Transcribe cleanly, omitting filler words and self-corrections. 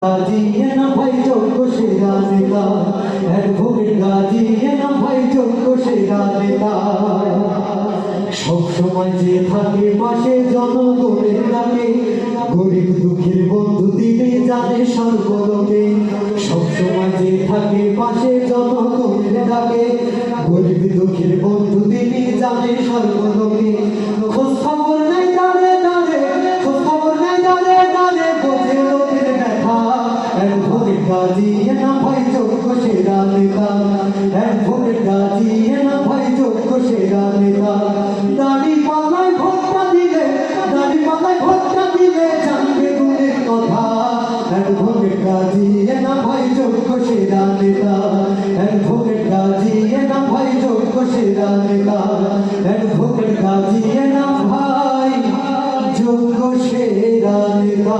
गाजी ये ना भाई चौको शेरा नेता एडवोकेट गाजी ये ना भाई चौको शेरा नेता সব সময় যে থাকে পাশে জনগণের ডাকে গরিব দুঃখীর বন্ধু দিলে জানে সর্বলোকে সব সময় যে থাকে পাশে জনগণের ডাকে গরিব দুঃখীর বন্ধু দিলে জানে সর্বলোকে খোঁজ খবর নাই দাঁড়ে দাঁড়ে খোঁজ খবর নাই দাঁড়ে দাঁড়ে বোঝে লোকের ব্যথা एडवोकेट गाजी ये ना भाई चौको शेरा नेता एडवोकेट गाजी ये ना भाई चौको शेरा नेता दाढ़ी पाल्लाय भोटटा दिले जानबे गुণের কথা एडवोकेट गाजी ये ना भाई चौको शेरा नेता एडवोकेट गाजी ये ना भाई चौको शेरा नेता एडवोकेट गाजी ये ना भाई चौको शेरा नेता।